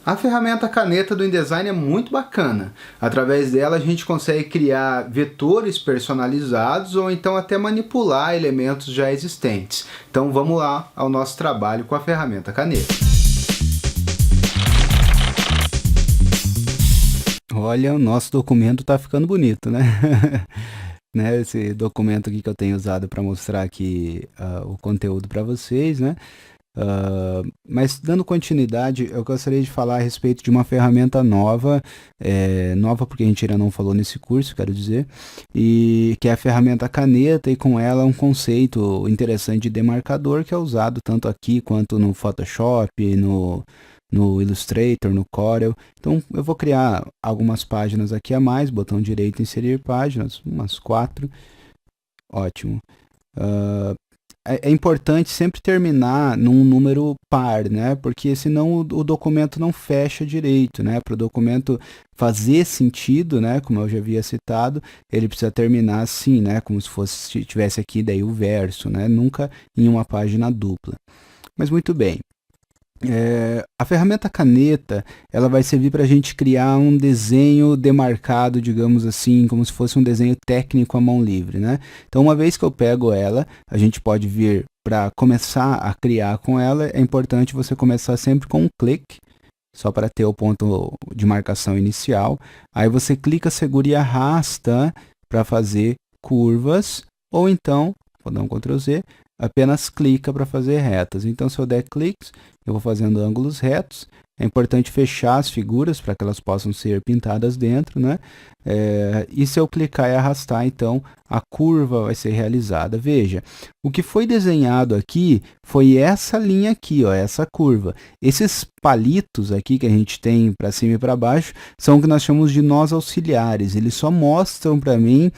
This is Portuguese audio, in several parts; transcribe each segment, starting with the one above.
A ferramenta caneta do InDesign é muito bacana. Através dela a gente consegue criar vetores personalizados ou então até manipular elementos já existentes. Então vamos lá ao nosso trabalho com a ferramenta caneta. Olha, o nosso documento está ficando bonito, né? Né? Esse documento aqui que eu tenho usado para mostrar aqui o conteúdo para vocês, né? Mas dando continuidade, eu gostaria de falar a respeito de uma ferramenta nova, nova porque a gente ainda não falou nesse curso, quero dizer, e que é a ferramenta caneta, e com ela um conceito interessante de demarcador que é usado tanto aqui quanto no Photoshop, no Illustrator, no Corel. Então eu vou criar algumas páginas aqui a mais, botão direito inserir páginas, umas 4, ótimo. É importante sempre terminar num número par, né? Porque senão o documento não fecha direito, né? Para o documento fazer sentido, né? Como eu já havia citado, ele precisa terminar assim, né? Como se tivesse aqui daí o verso, né? Nunca em uma página dupla. Mas muito bem. A ferramenta caneta, ela vai servir para a gente criar um desenho demarcado, digamos assim, como se fosse um desenho técnico à mão livre, né? Então, uma vez que eu pego ela, a gente pode vir para começar a criar com ela. É importante você começar sempre com um clique, só para ter o ponto de marcação inicial. Aí você clica, segura e arrasta para fazer curvas, ou então, vou dar um Ctrl Z, apenas clica para fazer retas. Então, se eu der cliques, eu vou fazendo ângulos retos. É importante fechar as figuras para que elas possam ser pintadas dentro, né? E se eu clicar e arrastar, então a curva vai ser realizada. Veja, o que foi desenhado aqui foi essa linha aqui, ó, essa curva. Esses palitos aqui que a gente tem para cima e para baixo são o que nós chamamos de nós auxiliares. Eles só mostram para mim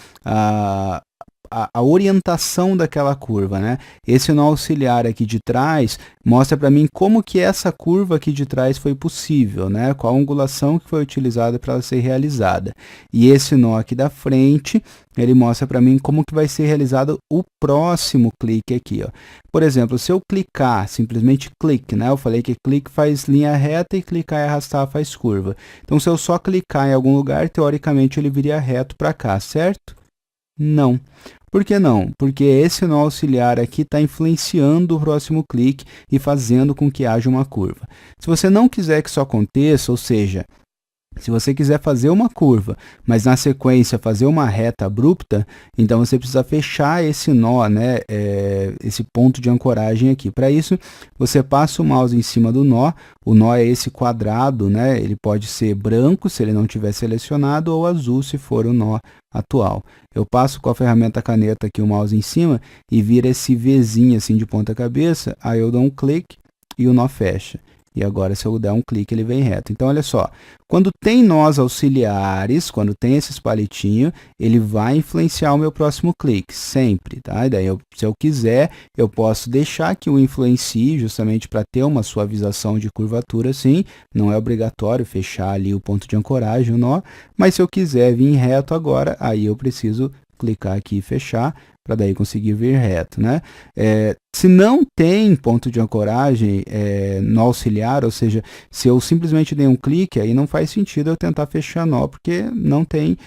a orientação daquela curva, né? Esse nó auxiliar aqui de trás mostra para mim como que essa curva aqui de trás foi possível, né? Qual a angulação que foi utilizada para ela ser realizada. E esse nó aqui da frente, ele mostra para mim como que vai ser realizado o próximo clique aqui, ó. Por exemplo, se eu clicar, simplesmente clique, né? Eu falei que clique faz linha reta e clicar e arrastar faz curva. Então, se eu só clicar em algum lugar, teoricamente ele viria reto para cá, certo? Não. Por que não? Porque esse nó auxiliar aqui está influenciando o próximo clique e fazendo com que haja uma curva. Se você não quiser que isso aconteça, ou seja, se você quiser fazer uma curva, mas na sequência fazer uma reta abrupta, então você precisa fechar esse nó, né? Esse ponto de ancoragem aqui. Para isso, você passa o mouse em cima do nó. O nó é esse quadrado, né? Ele pode ser branco se ele não tiver selecionado ou azul se for o nó atual. Eu passo com a ferramenta caneta aqui o mouse em cima e vira esse Vzinho assim de ponta cabeça, aí eu dou um clique e o nó fecha. E agora, se eu der um clique, ele vem reto. Então, olha só, quando tem nós auxiliares, quando tem esses palitinhos, ele vai influenciar o meu próximo clique, sempre, tá? E daí, se eu quiser, eu posso deixar que o influencie, justamente para ter uma suavização de curvatura, sim. Não é obrigatório fechar ali o ponto de ancoragem, o nó, mas se eu quiser vir reto agora, aí eu preciso clicar aqui e fechar, para daí conseguir vir reto, né? Se não tem ponto de ancoragem no auxiliar, ou seja, se eu simplesmente dei um clique, aí não faz sentido eu tentar fechar nó, porque não tem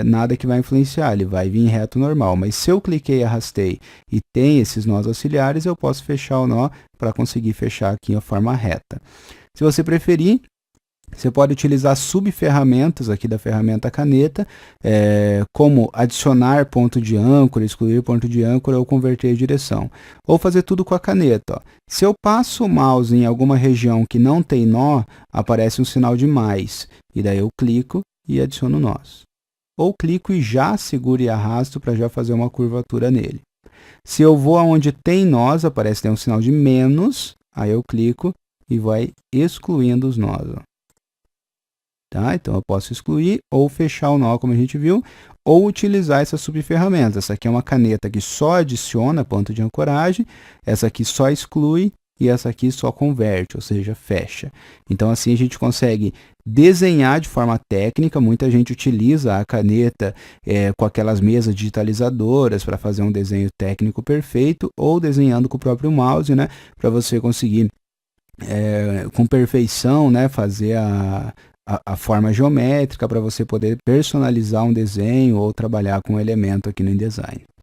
nada que vai influenciar, ele vai vir reto normal. Mas se eu cliquei e arrastei e tem esses nós auxiliares, eu posso fechar o nó para conseguir fechar aqui a forma reta. Se você preferir, você pode utilizar subferramentas aqui da ferramenta caneta, como adicionar ponto de âncora, excluir ponto de âncora ou converter direção. Ou fazer tudo com a caneta. Ó. Se eu passo o mouse em alguma região que não tem nó, aparece um sinal de mais. E daí eu clico e adiciono nós. Ou clico e já seguro e arrasto para já fazer uma curvatura nele. Se eu vou aonde tem nós, aparece um sinal de menos. Aí eu clico e vai excluindo os nós. Ó. Tá? Então, eu posso excluir ou fechar o nó, como a gente viu, ou utilizar essas subferramentas. Essa aqui é uma caneta que só adiciona ponto de ancoragem, essa aqui só exclui e essa aqui só converte, ou seja, fecha. Então, assim a gente consegue desenhar de forma técnica. Muita gente utiliza a caneta com aquelas mesas digitalizadoras para fazer um desenho técnico perfeito, ou desenhando com o próprio mouse, né, para você conseguir com perfeição, né, fazer a forma geométrica para você poder personalizar um desenho ou trabalhar com um elemento aqui no InDesign.